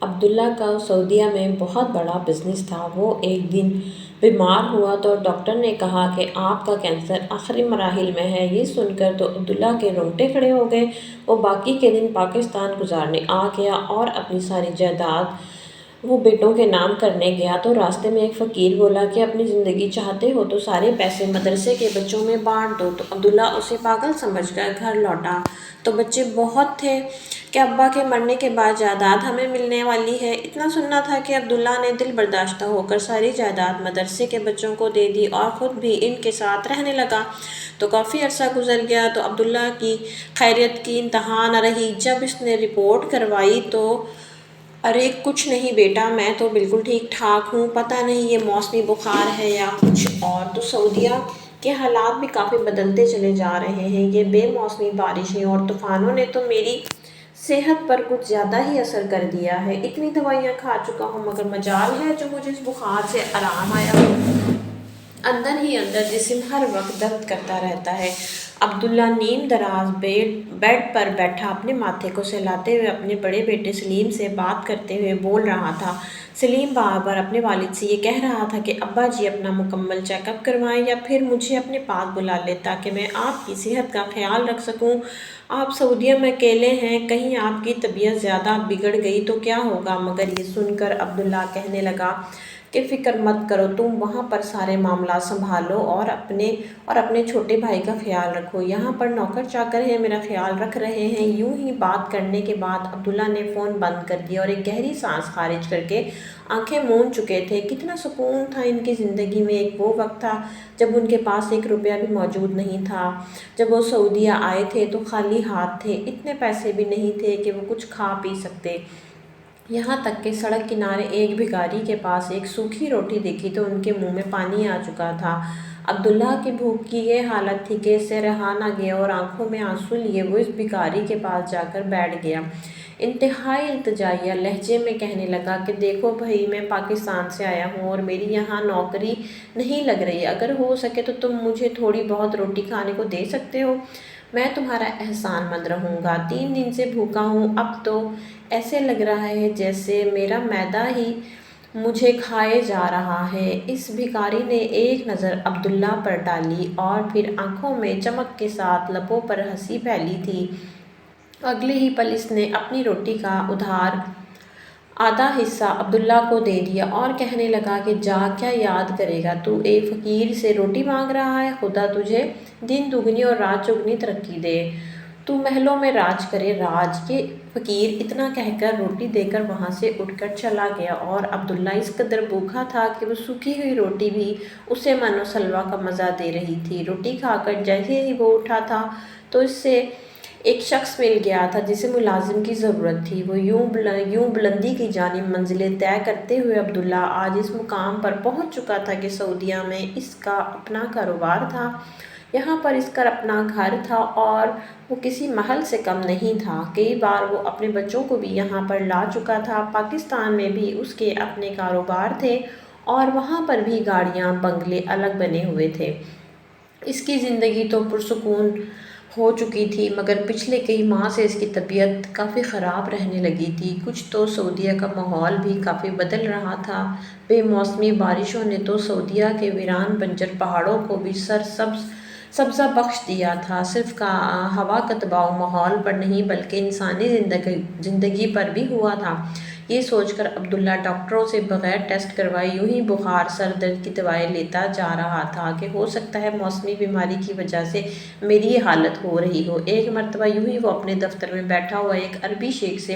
عبداللہ کا سعودیہ میں بہت بڑا بزنس تھا۔ وہ ایک دن بیمار ہوا تو ڈاکٹر نے کہا کہ آپ کا کینسر آخری مراحل میں ہے۔ یہ سن کر تو عبداللہ کے رونگٹے کھڑے ہو گئے۔ وہ باقی کے دن پاکستان گزارنے آ گیا اور اپنی ساری جائیداد وہ بیٹوں کے نام کرنے گیا تو راستے میں ایک فقیر بولا کہ اپنی زندگی چاہتے ہو تو سارے پیسے مدرسے کے بچوں میں بانٹ دو۔ تو عبداللہ اسے پاگل سمجھ کر گھر لوٹا تو بچے بہت تھے کہ ابا کے مرنے کے بعد جائیداد ہمیں ملنے والی ہے۔ اتنا سننا تھا کہ عبداللہ نے دل برداشتہ ہو کر ساری جائیداد مدرسے کے بچوں کو دے دی اور خود بھی ان کے ساتھ رہنے لگا۔ تو کافی عرصہ گزر گیا تو عبداللہ کی خیریت کی انتہا نہ رہی۔ جب اس نے رپورٹ کروائی تو ارے کچھ نہیں بیٹا، میں تو بالکل ٹھیک ٹھاک ہوں، پتہ نہیں یہ موسمی بخار ہے یا کچھ اور۔ تو سعودیہ کے حالات بھی کافی بدلتے چلے جا رہے ہیں۔ یہ بے موسمی بارشیں اور طوفانوں نے تو میری صحت پر کچھ زیادہ ہی اثر کر دیا ہے۔ اتنی دوائیاں کھا چکا ہوں مگر مجال ہے جو مجھے اس بخار سے آرام آیا ہو۔ اندر ہی اندر جسم ہر وقت درد کرتا رہتا ہے۔ عبداللہ نیم دراز بیڈ پر بیٹھا اپنے ماتھے کو سہلاتے ہوئے اپنے بڑے بیٹے سلیم سے بات کرتے ہوئے بول رہا تھا۔ سلیم بار بار اپنے والد سے یہ کہہ رہا تھا کہ ابا جی اپنا مکمل چیک اپ کروائیں یا پھر مجھے اپنے پاس بلا لیں تاکہ میں آپ کی صحت کا خیال رکھ سکوں۔ آپ سعودیہ میں اکیلے ہیں، کہیں آپ کی طبیعت زیادہ بگڑ گئی تو کیا ہوگا؟ مگر یہ سن کر عبداللہ کہنے لگا کہ فکر مت کرو، تم وہاں پر سارے معاملات سنبھالو اور اپنے چھوٹے بھائی کا خیال رکھو۔ یہاں پر نوکر چاکر ہیں، میرا خیال رکھ رہے ہیں۔ یوں ہی بات کرنے کے بعد عبداللہ نے فون بند کر دیا اور ایک گہری سانس خارج کر کے آنکھیں موند چکے تھے۔ کتنا سکون تھا ان کی زندگی میں۔ ایک وہ وقت تھا جب ان کے پاس ایک روپیہ بھی موجود نہیں تھا۔ جب وہ سعودیہ آئے تھے تو خالی ہاتھ تھے، اتنے پیسے بھی نہیں تھے کہ وہ کچھ کھا پی سکتے۔ یہاں تک کہ سڑک کنارے ایک بھکاری کے پاس ایک سوکھی روٹی دیکھی تو ان کے منہ میں پانی آ چکا تھا۔ عبداللہ کی بھوک کی یہ حالت تھی کہ اس سے رہا نہ گیا اور آنکھوں میں آنسو لیے وہ اس بھکاری کے پاس جا کر بیٹھ گیا۔ انتہائی التجائیہ لہجے میں کہنے لگا کہ دیکھو بھائی، میں پاکستان سے آیا ہوں اور میری یہاں نوکری نہیں لگ رہی، اگر ہو سکے تو تم مجھے تھوڑی بہت روٹی کھانے کو دے سکتے ہو، میں تمہارا احسان مند رہوں گا۔ 3 دن سے بھوکا ہوں، اب تو ایسے لگ رہا ہے جیسے میرا معدہ ہی مجھے کھائے جا رہا ہے۔ اس بھکاری نے ایک نظر عبداللہ پر ڈالی اور پھر آنکھوں میں چمک کے ساتھ لبوں پر ہنسی پھیلی تھی۔ اگلے ہی پل اس نے اپنی روٹی کا ادھار آدھا حصہ عبداللہ کو دے دیا اور کہنے لگا کہ جا، کیا یاد کرے گا تو ایک فقیر سے روٹی مانگ رہا ہے، خدا تجھے دن دگنی اور رات چگنی ترقی دے، تو محلوں میں راج کرے راج۔ یہ فقیر اتنا کہہ کر روٹی دے کر وہاں سے اٹھ کر چلا گیا اور عبداللہ اس قدر بھوکا تھا کہ وہ سوکھی ہوئی روٹی بھی اسے من و سلویٰ کا مزہ دے رہی تھی۔ روٹی کھا کر جیسے ہی وہ اٹھا تھا تو اس سے ایک شخص مل گیا تھا جسے ملازم کی ضرورت تھی۔ وہ یوں بلندی کی جانب منزلیں طے کرتے ہوئے عبداللہ آج اس مقام پر پہنچ چکا تھا کہ سعودیہ میں اس کا اپنا کاروبار تھا، یہاں پر اس کا اپنا گھر تھا اور وہ کسی محل سے کم نہیں تھا۔ کئی بار وہ اپنے بچوں کو بھی یہاں پر لا چکا تھا۔ پاکستان میں بھی اس کے اپنے کاروبار تھے اور وہاں پر بھی گاڑیاں، بنگلے الگ بنے ہوئے تھے۔ اس کی زندگی تو پرسکون ہو چکی تھی مگر پچھلے کئی ماہ سے اس کی طبیعت کافی خراب رہنے لگی تھی۔ کچھ تو سعودیہ کا ماحول بھی کافی بدل رہا تھا۔ بے موسمی بارشوں نے تو سعودیہ کے ویران بنجر پہاڑوں کو بھی سبزہ بخش دیا تھا۔ صرف ہوا کا دباؤ ماحول پر نہیں بلکہ انسانی زندگی پر بھی ہوا تھا۔ یہ سوچ کر عبداللہ ڈاکٹروں سے بغیر ٹیسٹ کروائے یوں ہی بخار، سر درد کی دوائیں لیتا جا رہا تھا کہ ہو سکتا ہے موسمی بیماری کی وجہ سے میری یہ حالت ہو رہی ہو۔ ایک مرتبہ یوں ہی وہ اپنے دفتر میں بیٹھا ہوا ایک عربی شیخ سے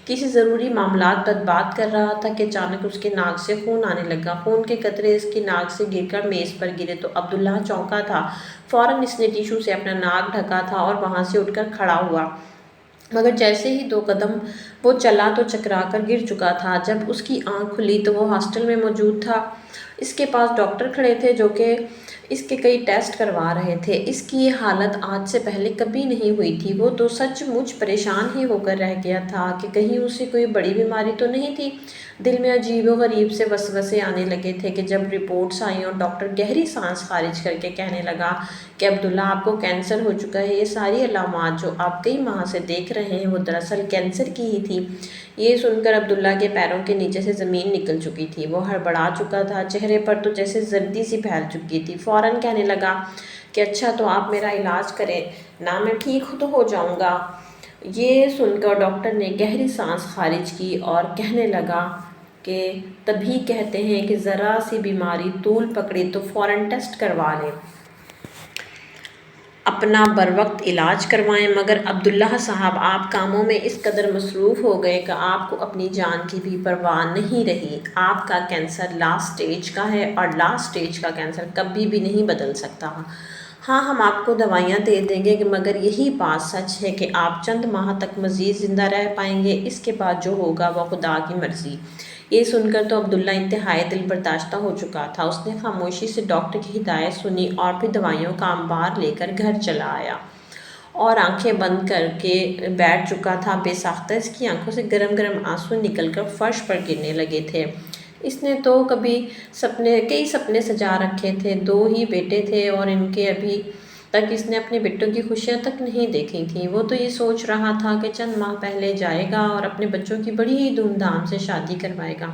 کسی ضروری معاملات پر بات کر رہا تھا کہ اچانک اس کے ناک سے خون آنے لگا۔ خون کے قطرے اس کی ناک سے گر کر میز پر گرے تو عبداللہ چونکا تھا۔ فوراً اس نے ٹیشو سے اپنا ناک ڈھکا تھا اور وہاں سے اٹھ کر کھڑا ہوا مگر جیسے ہی 2 قدم وہ چلا تو چکرا کر گر چکا تھا۔ جب اس کی آنکھ کھلی تو وہ ہاسٹل میں موجود تھا۔ اس کے پاس ڈاکٹر کھڑے تھے جو کہ اس کے کئی ٹیسٹ کروا رہے تھے۔ اس کی یہ حالت آج سے پہلے کبھی نہیں ہوئی تھی۔ وہ تو سچ مچ پریشان ہی ہو کر رہ گیا تھا کہ کہیں اسے کوئی بڑی بیماری تو نہیں تھی۔ دل میں عجیب و غریب سے وسوسے آنے لگے تھے کہ جب رپورٹس آئیں اور ڈاکٹر گہری سانس خارج کر کے کہنے لگا کہ عبداللہ آپ کو کینسر ہو چکا ہے، یہ ساری علامات جو آپ کئی ماہ سے دیکھ رہے ہیں وہ دراصل کینسر کی ہی تھی۔ یہ سن کر عبداللہ کے پیروں کے نیچے سے زمین نکل چکی تھی۔ وہ ہڑبڑا چکا تھا، چہرے پر تو جیسے زردی سی پھیل چکی تھی۔ فوراً کہنے لگا کہ اچھا تو آپ میرا علاج کریں نا، میں ٹھیک تو ہو جاؤں گا۔ یہ سن کر ڈاکٹر نے گہری سانس خارج کی اور کہنے لگا کہ تبھی کہتے ہیں کہ ذرا سی بیماری طول پکڑی تو فوراً ٹیسٹ کروا لیں، اپنا بروقت علاج کروائیں۔ مگر عبداللہ صاحب آپ کاموں میں اس قدر مصروف ہو گئے کہ آپ کو اپنی جان کی بھی پرواہ نہیں رہی۔ آپ کا کینسر لاسٹ سٹیج کا ہے اور لاسٹ سٹیج کا کینسر کبھی بھی نہیں بدل سکتا۔ ہاں ہم آپ کو دوائیاں دے دیں گے مگر یہی بات سچ ہے کہ آپ چند ماہ تک مزید زندہ رہ پائیں گے، اس کے بعد جو ہوگا وہ خدا کی مرضی۔ یہ سن کر تو عبداللہ انتہائی دل برداشتہ ہو چکا تھا۔ اس نے خاموشی سے ڈاکٹر کی ہدایت سنی اور پھر دوائیوں کا انبار لے کر گھر چلا آیا اور آنکھیں بند کر کے بیٹھ چکا تھا۔ بے ساختہ اس کی آنکھوں سے گرم گرم آنسو نکل کر فرش پر گرنے لگے تھے۔ اس نے تو کئی سپنے سجا رکھے تھے، 2 ہی بیٹے تھے اور ان کے ابھی تک اس نے اپنے بیٹوں کی خوشیاں تک نہیں دیکھی تھیں۔ وہ تو یہ سوچ رہا تھا کہ چند ماہ پہلے جائے گا اور اپنے بچوں کی بڑی ہی دھوم دھام سے شادی کروائے گا،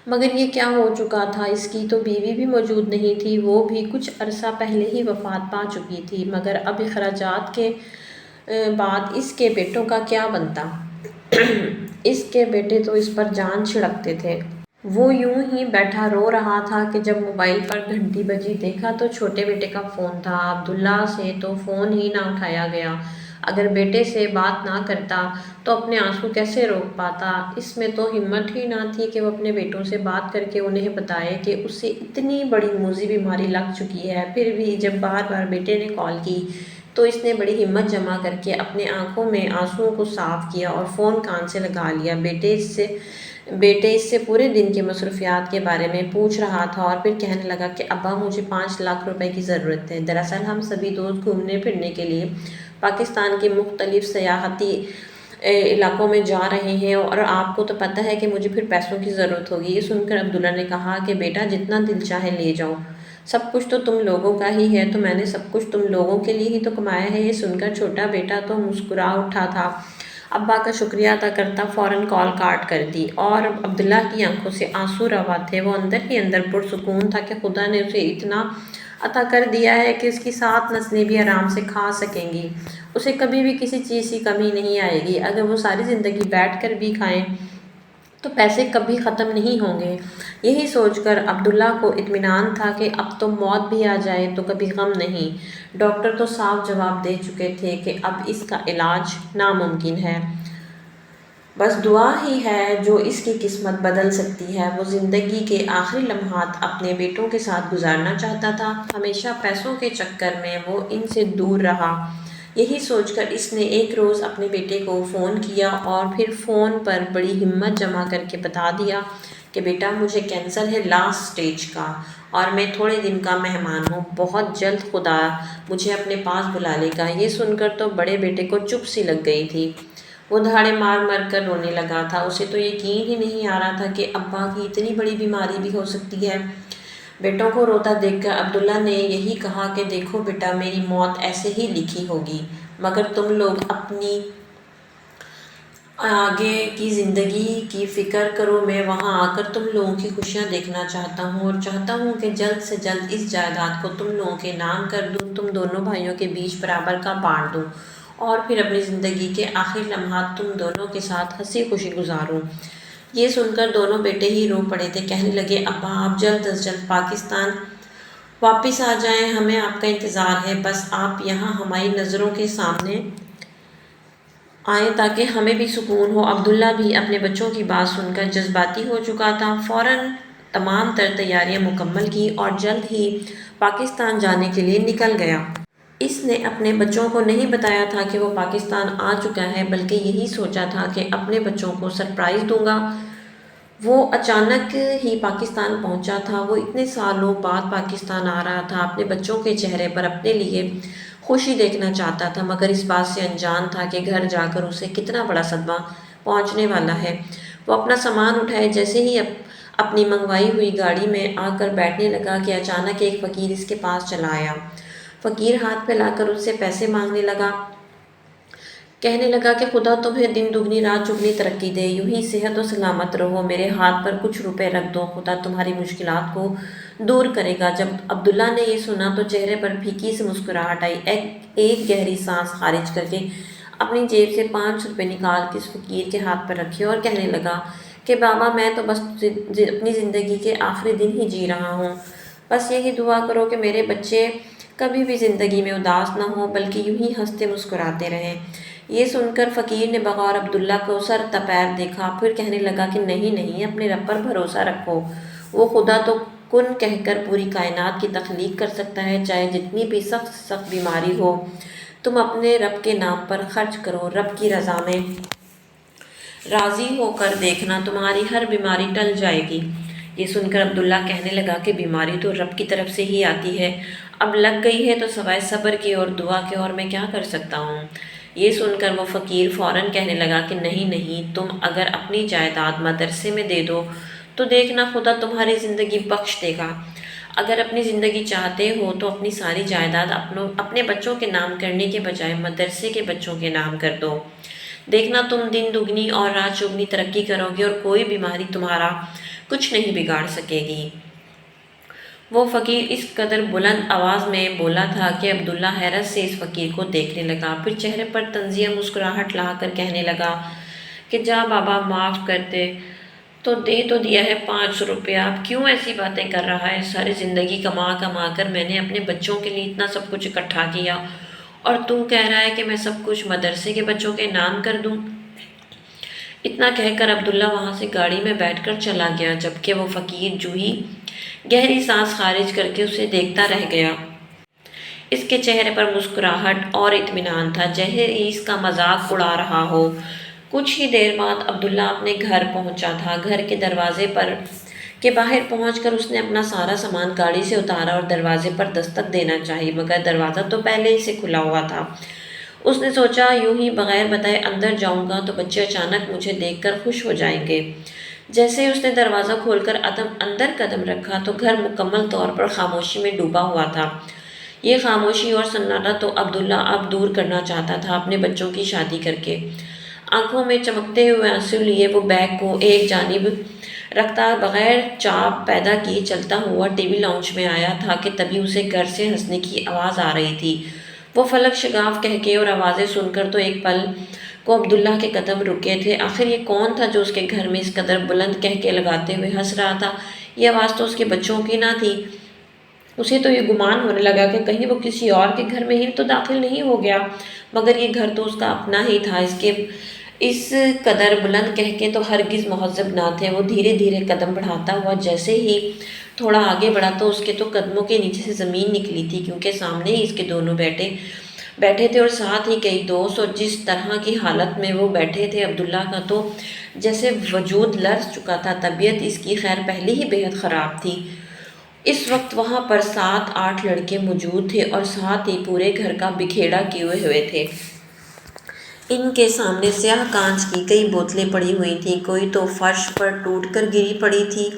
مگر یہ کیا ہو چکا تھا، اس کی تو بیوی بھی موجود نہیں تھی، وہ بھی کچھ عرصہ پہلے ہی وفات پا چکی تھی۔ مگر اب اخراجات کے بعد اس کے بیٹوں کا کیا بنتا؟ اس کے بیٹے تو اس پر جان چھڑکتے تھے۔ وہ یوں ہی بیٹھا رو رہا تھا کہ جب موبائل پر گھنٹی بجی، دیکھا تو چھوٹے بیٹے کا فون تھا۔ عبداللہ سے تو فون ہی نہ اٹھایا گیا۔ اگر بیٹے سے بات نہ کرتا تو اپنے آنسو کیسے روک پاتا؟ اس میں تو ہمت ہی نہ تھی کہ وہ اپنے بیٹوں سے بات کر کے انہیں بتائے کہ اسے اتنی بڑی موذی بیماری لگ چکی ہے۔ پھر بھی جب بار بار بیٹے نے کال کی تو اس نے بڑی ہمت جمع کر کے اپنے آنکھوں میں آنسوؤں کو صاف کیا اور فون کان سے لگا لیا۔ بیٹے اس سے پورے دن کی مصروفیات کے بارے میں پوچھ رہا تھا اور پھر کہنے لگا کہ ابا مجھے 5 لاکھ روپے کی ضرورت ہے۔ دراصل ہم سبھی دوست گھومنے پھرنے کے لیے پاکستان کے مختلف سیاحتی علاقوں میں جا رہے ہیں اور آپ کو تو پتہ ہے کہ مجھے پھر پیسوں کی ضرورت ہوگی۔ یہ سن کر عبداللہ نے کہا کہ بیٹا جتنا دل چاہے لے جاؤ، سب کچھ تو تم لوگوں کا ہی ہے، تو میں نے سب کچھ تم لوگوں کے لیے ہی تو کمایا ہے۔ یہ سن کر چھوٹا بیٹا تو مسکرا اٹھا تھا، ابا کا شکریہ ادا کرتا فوراً کال کاٹ کر دی، اور عبداللہ کی آنکھوں سے آنسو روا تھے۔ وہ اندر ہی اندر پرسکون تھا کہ خدا نے اسے اتنا عطا کر دیا ہے کہ اس کی 7 نسلیں بھی آرام سے کھا سکیں گی، اسے کبھی بھی کسی چیز کی کمی نہیں آئے گی۔ اگر وہ ساری زندگی بیٹھ کر بھی کھائیں تو پیسے کبھی ختم نہیں ہوں گے۔ یہی سوچ کر عبداللہ کو اطمینان تھا کہ اب تو موت بھی آ جائے تو کبھی غم نہیں۔ ڈاکٹر تو صاف جواب دے چکے تھے کہ اب اس کا علاج ناممکن ہے، بس دعا ہی ہے جو اس کی قسمت بدل سکتی ہے۔ وہ زندگی کے آخری لمحات اپنے بیٹوں کے ساتھ گزارنا چاہتا تھا، ہمیشہ پیسوں کے چکر میں وہ ان سے دور رہا۔ یہی سوچ کر اس نے ایک روز اپنے بیٹے کو فون کیا اور پھر فون پر بڑی ہمت جمع کر کے بتا دیا کہ بیٹا مجھے کینسر ہے لاسٹ سٹیج کا، اور میں تھوڑے دن کا مہمان ہوں، بہت جلد خدا مجھے اپنے پاس بلا لے گا۔ یہ سن کر تو بڑے بیٹے کو چپ سی لگ گئی تھی، وہ دھاڑے مار مار کر رونے لگا تھا۔ اسے تو یقین ہی نہیں آ رہا تھا کہ ابا کی اتنی بڑی بیماری بھی ہو سکتی ہے۔ بیٹوں کو روتا دیکھ کر عبداللہ نے یہی کہا کہ دیکھو بیٹا، میری موت ایسے ہی لکھی ہوگی، مگر تم لوگ اپنی آگے کی زندگی کی فکر کرو۔ میں وہاں آ کر تم لوگوں کی خوشیاں دیکھنا چاہتا ہوں اور چاہتا ہوں کہ جلد سے جلد اس جائیداد کو تم لوگوں کے نام کر دوں، تم دونوں بھائیوں کے بیچ برابر کا بانٹ دوں اور پھر اپنی زندگی کے آخری لمحات تم دونوں کے ساتھ ہنسی خوشی گزاروں۔ یہ سن کر دونوں بیٹے ہی رو پڑے تھے، کہنے لگے ابا آپ جلد از جلد پاکستان واپس آ جائیں، ہمیں آپ کا انتظار ہے، بس آپ یہاں ہماری نظروں کے سامنے آئیں تاکہ ہمیں بھی سکون ہو۔ عبداللہ بھی اپنے بچوں کی بات سن کر جذباتی ہو چکا تھا، فوراً تمام تیاریاں مکمل کی اور جلد ہی پاکستان جانے کے لیے نکل گیا۔ اس نے اپنے بچوں کو نہیں بتایا تھا کہ وہ پاکستان آ چکا ہے، بلکہ یہی سوچا تھا کہ اپنے بچوں کو سرپرائز دوں گا وہ اچانک ہی پاکستان پہنچا تھا، وہ اتنے سالوں بعد پاکستان آ رہا تھا، اپنے بچوں کے چہرے پر اپنے لیے خوشی دیکھنا چاہتا تھا، مگر اس بات سے انجان تھا کہ گھر جا کر اسے کتنا بڑا صدمہ پہنچنے والا ہے۔ وہ اپنا سامان اٹھائے جیسے ہی اپنی منگوائی ہوئی گاڑی میں آ کر بیٹھنے لگا کہ اچانک ایک فقیر اس کے پاس چلا آیا۔ فقیر ہاتھ پھیلا کر اس سے پیسے مانگنے لگا، کہنے لگا کہ خدا تمہیں دن دگنی رات چگنی ترقی دے، یوں ہی صحت و سلامت رہو، میرے ہاتھ پر کچھ روپے رکھ دو، خدا تمہاری مشکلات کو دور کرے گا۔ جب عبداللہ نے یہ سنا تو چہرے پر پھیکی سی مسکراہٹ آئی، ایک گہری سانس خارج کر کے اپنی جیب سے 5 روپے نکال کے اس فقیر کے ہاتھ پر رکھے اور کہنے لگا کہ بابا میں تو بس اپنی زندگی کے آخری دن ہی جی رہا ہوں، بس یہی دعا کرو کہ میرے بچے کبھی بھی زندگی میں اداس نہ ہوں بلکہ یوں ہی ہنستے مسکراتے رہیں۔ یہ سن کر فقیر نے بغور عبداللہ کو سر تپیر دیکھا، پھر کہنے لگا کہ نہیں، اپنے رب پر بھروسہ رکھو، وہ خدا تو کن کہہ کر پوری کائنات کی تخلیق کر سکتا ہے، چاہے جتنی بھی سخت بیماری ہو، تم اپنے رب کے نام پر خرچ کرو، رب کی رضا میں راضی ہو کر دیکھنا تمہاری ہر بیماری ٹل جائے گی۔ یہ سن کر عبداللہ کہنے لگا کہ بیماری تو رب کی طرف سے ہی آتی ہے، اب لگ گئی ہے تو سوائے صبر کے اور دعا کے اور میں کیا کر سکتا ہوں۔ یہ سن کر وہ فقیر فوراً کہنے لگا کہ نہیں، تم اگر اپنی جائیداد مدرسے میں دے دو تو دیکھنا خدا تمہاری زندگی بخش دے گا، اگر اپنی زندگی چاہتے ہو تو اپنی ساری جائیداد اپنے بچوں کے نام کرنے کے بجائے مدرسے کے بچوں کے نام کر دو، دیکھنا تم دن دگنی اور رات چگنی ترقی کرو گے اور کوئی بیماری تمہارا کچھ نہیں بگاڑ سکے گی۔ وہ فقیر اس قدر بلند آواز میں بولا تھا کہ عبداللہ حیرت سے اس فقیر کو دیکھنے لگا، پھر چہرے پر طنزیہ مسکراہٹ لا کر کہنے لگا کہ جا بابا معاف کر دے، دے تو دیا ہے 500 روپیہ، اب کیوں ایسی باتیں کر رہا ہے؟ ساری زندگی کما کر میں نے اپنے بچوں کے لیے اتنا سب کچھ اکٹھا کیا اور تو کہہ رہا ہے کہ میں سب کچھ مدرسے کے بچوں کے نام کر دوں۔ اتنا کہہ کر عبداللہ وہاں سے گاڑی میں بیٹھ کر چلا گیا، جبکہ وہ فقیر جوہی گہری سانس خارج کر کے اسے دیکھتا رہ گیا۔ اس کے چہرے پر مسکراہٹ اور اطمینان تھا، جیسے اس کا مذاق اڑا رہا ہو۔ کچھ ہی دیر بعد عبداللہ اپنے گھر پہنچا تھا۔ گھر کے دروازے کے باہر پہنچ کر اس نے اپنا سارا سامان گاڑی سے اتارا اور دروازے پر دستک دینا چاہی، مگر دروازہ تو پہلے ہی سے کھلا ہوا تھا۔ اس نے سوچا یوں ہی بغیر بتائے اندر جاؤں گا تو بچے اچانک مجھے دیکھ کر خوش ہو جائیں گے۔ جیسے ہی اس نے دروازہ کھول کر اندر قدم رکھا تو گھر مکمل طور پر خاموشی میں ڈوبا ہوا تھا۔ یہ خاموشی اور سناٹا تو عبداللہ اب دور کرنا چاہتا تھا اپنے بچوں کی شادی کر کے۔ آنکھوں میں چمکتے ہوئے آنسو لیے وہ بیگ کو ایک جانب رکھتا بغیر چاپ پیدا کیے چلتا ہوا ٹی وی لاؤنج میں آیا تھا کہ تبھی اسے گھر سے ہنسنے کی آواز آ رہی تھی۔ وہ فلک شگاف کہہ کے اور آوازیں سن کر تو ایک پل کو عبداللہ کے قدم رکے تھے، آخر یہ کون تھا جو اس کے گھر میں اس قدر بلند کہہ کے لگاتے ہوئے ہنس رہا تھا؟ یہ آواز تو اس کے بچوں کی نہ تھی۔ اسے تو یہ گمان ہونے لگا کہ کہیں وہ کسی اور کے گھر میں ہی تو داخل نہیں ہو گیا، مگر یہ گھر تو اس کا اپنا ہی تھا۔ اس قدر بلند کہہ کے تو ہرگز مہذب نہ تھے۔ وہ دھیرے دھیرے قدم بڑھاتا ہوا جیسے ہی تھوڑا آگے بڑھا تو اس کے تو قدموں کے نیچے سے زمین نکلی تھی، کیونکہ سامنے ہی اس کے دونوں بیٹھے تھے اور ساتھ ہی کئی دوست، اور جس طرح کی حالت میں وہ بیٹھے تھے عبداللہ کا تو جیسے وجود لرز چکا تھا۔ طبیعت اس کی خیر پہلے ہی بہت خراب تھی۔ اس وقت وہاں پر 7-8 لڑکے موجود تھے اور ساتھ ہی پورے گھر کا بکھیڑا کیے ہوئے تھے۔ ان کے سامنے سیاہ کانچ کی کئی بوتلیں پڑی ہوئی تھیں، کوئی تو فرش پر ٹوٹ کر گری پڑی تھی،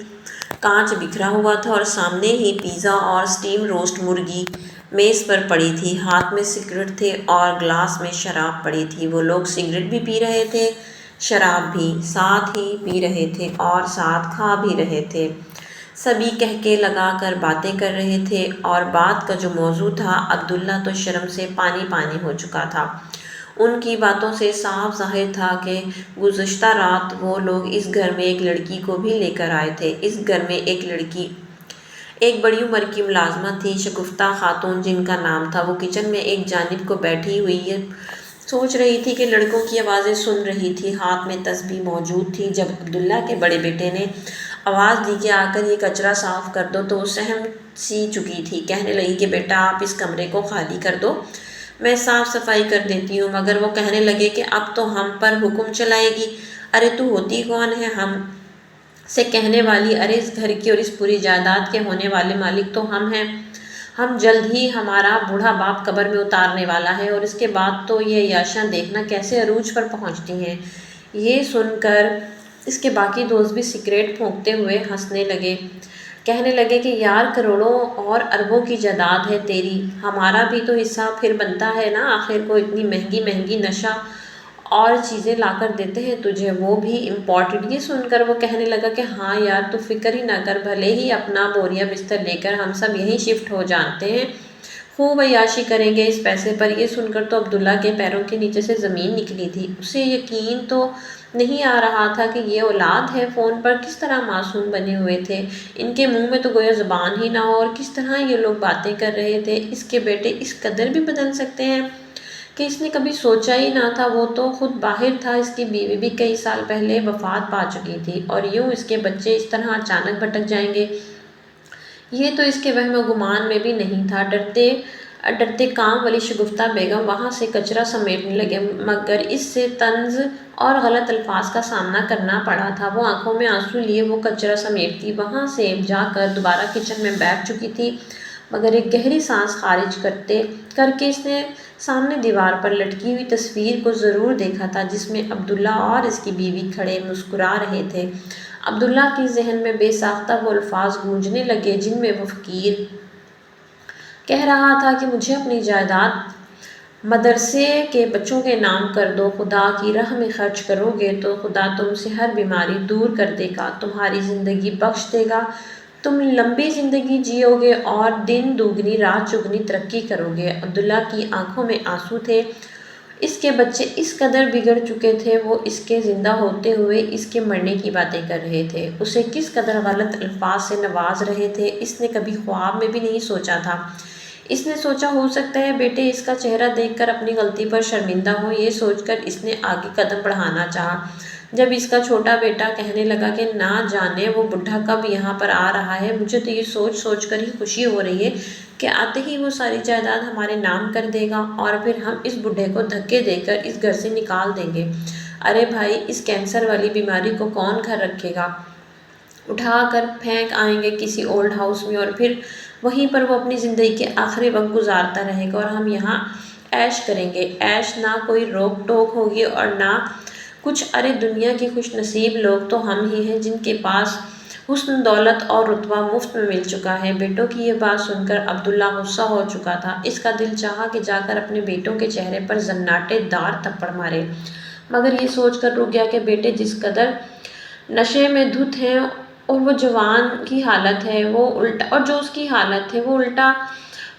کانچ بکھرا ہوا تھا، اور سامنے ہی پیزا اور سٹیم روسٹ مرغی میز پر پڑی تھی۔ ہاتھ میں سگریٹ تھے اور گلاس میں شراب پڑی تھی۔ وہ لوگ سگریٹ بھی پی رہے تھے، شراب بھی ساتھ ہی پی رہے تھے اور ساتھ کھا بھی رہے تھے۔ سبھی قہقہے لگا کر باتیں کر رہے تھے، اور بات کا جو موضوع تھا عبداللہ تو شرم سے پانی پانی ہو چکا تھا۔ ان کی باتوں سے صاف ظاہر تھا کہ گزشتہ رات وہ لوگ اس گھر میں ایک لڑکی کو بھی لے کر آئے تھے۔ اس گھر میں ایک لڑکی، ایک بڑی عمر کی ملازمہ تھی، شگفتہ خاتون جن کا نام تھا۔ وہ کچن میں ایک جانب کو بیٹھی ہوئی سوچ رہی تھی کہ لڑکوں کی آوازیں سن رہی تھی، ہاتھ میں تسبیح موجود تھی۔ جب عبداللہ کے بڑے بیٹے نے آواز دی کہ آ کر یہ کچرا صاف کر دو تو وہ سہم سی چکی تھی، کہنے لگی کہ بیٹا آپ اس کمرے کو خالی کر دو، میں صاف صفائی کر دیتی ہوں، مگر وہ کہنے لگے کہ اب تو ہم پر حکم چلائے گی۔ ارے تو ہوتی کون ہے؟ ہم سے کہنے والی، ارے اس گھر کی اور اس پوری جائیداد کے ہونے والے مالک تو ہم ہیں، ہم جلد ہی ہمارا بوڑھا باپ قبر میں اتارنے والا ہے، اور اس کے بعد تو یہ عیاشیاں دیکھنا کیسے عروج پر پہنچتی ہیں۔ یہ سن کر اس کے باقی دوست بھی سگریٹ پھونکتے ہوئے ہنسنے لگے، کہنے لگے کہ یار کروڑوں اور اربوں کی جائیداد ہے تیری، ہمارا بھی تو حصہ پھر بنتا ہے نا، آخر کو اتنی مہنگی مہنگی نشہ اور چیزیں لا کر دیتے ہیں تجھے، وہ بھی امپورٹڈ۔ یہ سن کر وہ کہنے لگا کہ ہاں یار تو فکر ہی نہ کر، بھلے ہی اپنا بوریا بستر لے کر ہم سب یہیں شفٹ ہو جانتے ہیں، خوب عیاشی کریں گے اس پیسے پر۔ یہ سن کر تو عبداللہ کے پیروں کے نیچے سے زمین نکلی تھی، اسے یقین تو نہیں آ رہا تھا کہ یہ اولاد ہے، فون پر کس طرح معصوم بنے ہوئے تھے، ان کے منہ میں تو گویا زبان ہی نہ ہو، اور کس طرح یہ لوگ باتیں کر رہے تھے، اس کے بیٹے اس قدر بھی بدل سکتے ہیں کہ اس نے کبھی سوچا ہی نہ تھا۔ وہ تو خود باہر تھا، اس کی بیوی بھی کئی سال پہلے وفات پا چکی تھی، اور یوں اس کے بچے اس طرح اچانک بھٹک جائیں گے، یہ تو اس کے وہم و گمان میں بھی نہیں تھا۔ ڈرتے کام والی شگفتہ بیگم وہاں سے کچرا سمیٹنے لگے، مگر اس سے طنز اور غلط الفاظ کا سامنا کرنا پڑا تھا۔ وہ آنکھوں میں آنسو لیے وہ کچرا سمیٹتی وہاں سے جا کر دوبارہ کچن میں بیٹھ چکی تھی، مگر ایک گہری سانس خارج کر کے اس نے سامنے دیوار پر لٹکی ہوئی تصویر کو ضرور دیکھا تھا، جس میں عبداللہ اور اس کی بیوی کھڑے مسکرا رہے تھے۔ عبداللہ کی ذہن میں بے ساختہ وہ الفاظ گونجنے لگے جن میں وہ فقیر کہہ رہا تھا کہ مجھے اپنی جائیداد مدرسے کے بچوں کے نام کر دو، خدا کی راہ میں خرچ کرو گے تو خدا تم سے ہر بیماری دور کر دے گا، تمہاری زندگی بخش دے گا، تم لمبی زندگی جیو گے اور دن دوگنی رات چگنی ترقی کرو گے۔ عبداللہ کی آنکھوں میں آنسو تھے، اس کے بچے اس قدر بگڑ چکے تھے، وہ اس کے زندہ ہوتے ہوئے اس کے مرنے کی باتیں کر رہے تھے، اسے کس قدر غلط الفاظ سے نواز رہے تھے، اس نے کبھی خواب میں بھی نہیں سوچا تھا۔ اس نے سوچا ہو سکتا ہے بیٹے اس کا چہرہ دیکھ کر اپنی غلطی پر شرمندہ ہو، یہ سوچ کر اس نے آگے قدم بڑھانا چاہا، جب اس کا چھوٹا بیٹا کہنے لگا کہ نہ جانے وہ بڈھا کب یہاں پر آ رہا ہے، مجھے تو یہ سوچ کر ہی خوشی ہو رہی ہے کہ آتے ہی وہ ساری جائیداد ہمارے نام کر دے گا، اور پھر ہم اس بڈھے کو دھکے دے کر اس گھر سے نکال دیں گے۔ ارے بھائی اس کینسر والی بیماری کو کون گھر رکھے گا، اٹھا کر پھینک آئیں گے کسی اولڈ ہاؤس میں، اور پھر وہیں پر وہ اپنی زندگی کے آخری وقت گزارتا رہے گا، اور ہم یہاں عیش کریں گے، عیش نہ کوئی روک ٹوک ہوگی اور نہ کچھ۔ ارے دنیا کی خوش نصیب لوگ تو ہم ہی ہیں جن کے پاس حسن دولت اور رتبہ مفت میں مل چکا ہے۔ بیٹوں کی یہ بات سن کر عبداللہ غصہ ہو چکا تھا، اس کا دل چاہا کہ جا کر اپنے بیٹوں کے چہرے پر زناٹے دار تھپڑ مارے، مگر یہ سوچ کر رک گیا کہ بیٹے جس قدر نشے میں دھت ہیں اور وہ جوان کی حالت ہے وہ الٹا، اور جو اس کی حالت ہے وہ الٹا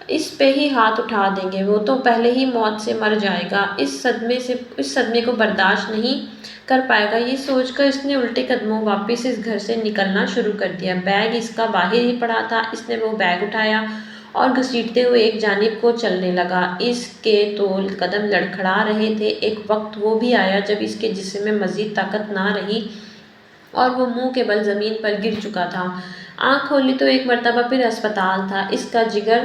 اس پہ ہی ہاتھ اٹھا دیں گے، وہ تو پہلے ہی موت سے مر جائے گا، اس صدمے کو برداشت نہیں کر پائے گا۔ یہ سوچ کر اس نے الٹے قدموں واپس اس گھر سے نکلنا شروع کر دیا۔ بیگ اس کا باہر ہی پڑا تھا، اس نے وہ بیگ اٹھایا اور گھسیٹتے ہوئے ایک جانب کو چلنے لگا، اس کے تو قدم لڑکھڑا رہے تھے۔ ایک وقت وہ بھی آیا جب اس کے جسم میں مزید طاقت نہ رہی اور وہ منہ کے بل زمین پر گر چکا تھا۔ آنکھ کھولی تو ایک مرتبہ پھر ہسپتال تھا، اس کا جگر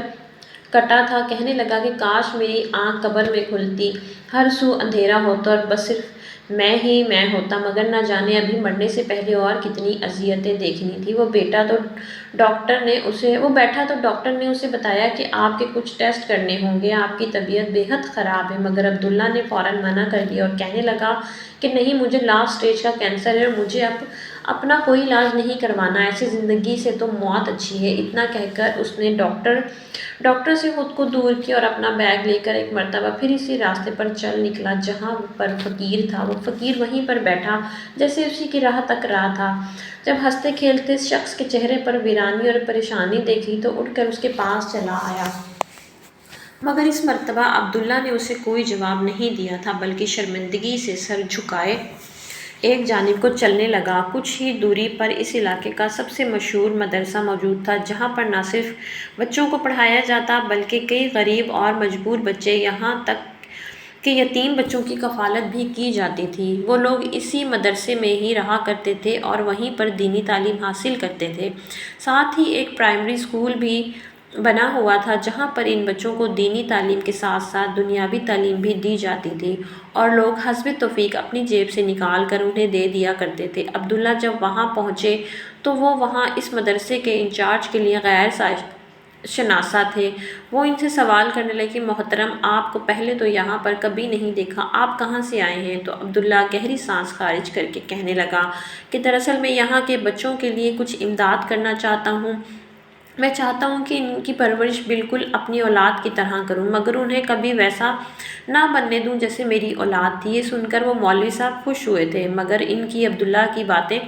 کٹا تھا، کہنے لگا کہ کاش میری آنکھ قبر میں کھلتی، ہر سو اندھیرا ہوتا اور بس صرف میں ہی میں ہوتا، مگر نہ جانے ابھی مرنے سے پہلے اور کتنی اذیتیں دیکھنی تھی۔ وہ بیٹھا تو ڈاکٹر نے اسے بتایا کہ آپ کے کچھ ٹیسٹ کرنے ہوں گے، آپ کی طبیعت بے حد خراب ہے، مگر عبداللہ نے فوراً منع کر دیا اور کہنے لگا کہ نہیں، مجھے لاسٹ سٹیج کا کینسر ہے اور مجھے اب اپنا کوئی علاج نہیں کروانا، ایسی زندگی سے تو موت اچھی ہے۔ اتنا کہہ کر اس نے ڈاکٹر سے خود کو دور کیا اور اپنا بیگ لے کر ایک مرتبہ پھر اسی راستے پر چل نکلا جہاں پر فقیر تھا۔ وہ فقیر وہیں پر بیٹھا جیسے اسی کی راہ تک رہا تھا۔ جب ہنستے کھیلتے اس شخص کے چہرے پر ویرانی اور پریشانی دیکھی تو اٹھ کر اس کے پاس چلا آیا، مگر اس مرتبہ عبداللہ نے اسے کوئی جواب نہیں دیا تھا، بلکہ شرمندگی سے سر جھکائے ایک جانب کو چلنے لگا۔ کچھ ہی دوری پر اس علاقے کا سب سے مشہور مدرسہ موجود تھا، جہاں پر نہ صرف بچوں کو پڑھایا جاتا بلکہ کئی غریب اور مجبور بچے، یہاں تک کہ یتیم بچوں کی کفالت بھی کی جاتی تھی۔ وہ لوگ اسی مدرسے میں ہی رہا کرتے تھے اور وہیں پر دینی تعلیم حاصل کرتے تھے، ساتھ ہی ایک پرائمری اسکول بھی بنا ہوا تھا، جہاں پر ان بچوں کو دینی تعلیم کے ساتھ ساتھ دنیاوی تعلیم بھی دی جاتی تھی اور لوگ حسب توفیق اپنی جیب سے نکال کر انہیں دے دیا کرتے تھے۔ عبداللہ جب وہاں پہنچے تو وہ وہاں اس مدرسے کے انچارج کے لیے غیر شناسا تھے۔ وہ ان سے سوال کرنے لگے، محترم، آپ کو پہلے تو یہاں پر کبھی نہیں دیکھا، آپ کہاں سے آئے ہیں؟ تو عبداللہ گہری سانس خارج کر کے کہنے لگا کہ دراصل میں یہاں کے بچوں کے لیے کچھ امداد کرنا چاہتا ہوں۔ میں چاہتا ہوں کہ ان کی پرورش بالکل اپنی اولاد کی طرح کروں، مگر انہیں کبھی ویسا نہ بننے دوں جیسے میری اولاد تھی۔ یہ سن کر وہ مولوی صاحب خوش ہوئے تھے، مگر ان کی عبداللہ کی باتیں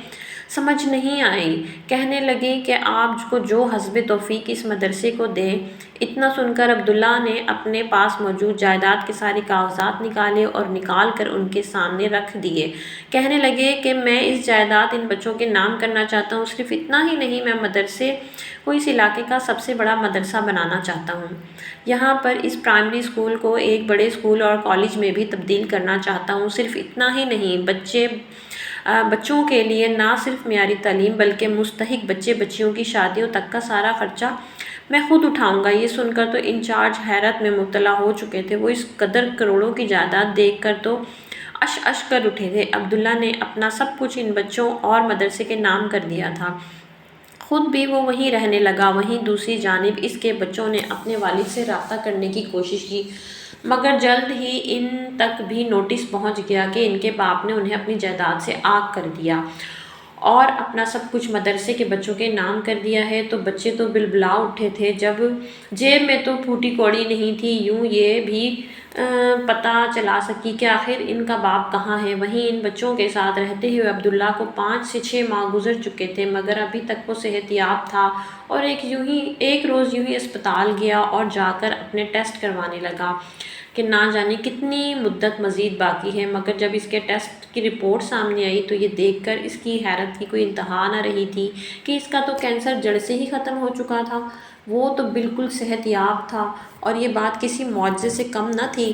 سمجھ نہیں آئیں۔ کہنے لگے کہ آپ کو جو حسب توفیق اس مدرسے کو دیں۔ اتنا سن کر عبداللہ نے اپنے پاس موجود جائیداد کے سارے کاغذات نکالے اور نکال کر ان کے سامنے رکھ دیے۔ کہنے لگے کہ میں اس جائیداد ان بچوں کے نام کرنا چاہتا ہوں، صرف اتنا ہی نہیں، میں مدرسے کو اس علاقے کا سب سے بڑا مدرسہ بنانا چاہتا ہوں۔ یہاں پر اس پرائمری اسکول کو ایک بڑے اسکول اور کالج میں بھی تبدیل کرنا چاہتا ہوں۔ صرف اتنا ہی نہیں، بچوں کے لیے نہ صرف معیاری تعلیم بلکہ مستحق بچے بچیوں کی شادیوں تک کا سارا خرچہ میں خود اٹھاؤں گا۔ یہ سن کر تو انچارج حیرت میں مبتلا ہو چکے تھے۔ وہ اس قدر کروڑوں کی جائیداد دیکھ کر تو اش اش کر اٹھے تھے۔ عبداللہ نے اپنا سب کچھ ان بچوں اور مدرسے کے نام کر دیا تھا۔ خود بھی وہ وہیں رہنے لگا۔ وہیں دوسری جانب اس کے بچوں نے اپنے والد سے رابطہ کرنے کی کوشش کی، مگر جلد ہی ان تک بھی نوٹس پہنچ گیا کہ ان کے باپ نے انہیں اپنی جائیداد سے آگ کر دیا اور اپنا سب کچھ مدرسے کے بچوں کے نام کر دیا ہے۔ تو بچے تو بلبلا اٹھے تھے، جب جیب میں تو پھوٹی کوڑی نہیں تھی، یوں یہ بھی پتہ چلا سکی کہ آخر ان کا باپ کہاں ہے۔ وہیں ان بچوں کے ساتھ رہتے ہوئے عبداللہ کو 5 سے 6 ماہ گزر چکے تھے، مگر ابھی تک وہ صحت یاب تھا اور ایک روز یوں ہی اسپتال گیا اور جا کر اپنے ٹیسٹ کروانے لگا کہ نہ جانے کتنی مدت مزید باقی ہے۔ مگر جب اس کے ٹیسٹ کی رپورٹ سامنے آئی تو یہ دیکھ کر اس کی حیرت کی کوئی انتہا نہ رہی تھی کہ اس کا تو کینسر جڑ سے ہی ختم ہو چکا تھا۔ وہ تو بالکل صحت یاب تھا اور یہ بات کسی معجزے سے کم نہ تھی۔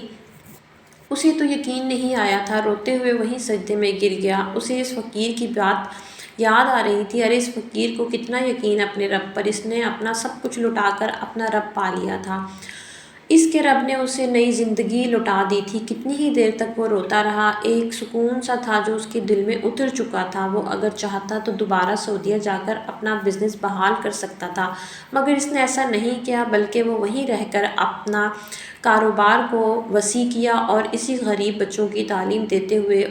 اسے تو یقین نہیں آیا تھا، روتے ہوئے وہیں سجدے میں گر گیا۔ اسے اس فقیر کی بات یاد آ رہی تھی، ارے اس فقیر کو کتنا یقین اپنے رب پر، اس نے اپنا سب کچھ لٹا کر اپنا رب پا لیا تھا، اس کے رب نے اسے نئی زندگی لوٹا دی تھی۔ کتنی ہی دیر تک وہ روتا رہا، ایک سکون سا تھا جو اس کے دل میں اتر چکا تھا۔ وہ اگر چاہتا تو دوبارہ سعودیہ جا کر اپنا بزنس بحال کر سکتا تھا، مگر اس نے ایسا نہیں کیا، بلکہ وہ وہیں رہ کر اپنا کاروبار کو وسیع کیا اور اسی غریب بچوں کی تعلیم دیتے ہوئے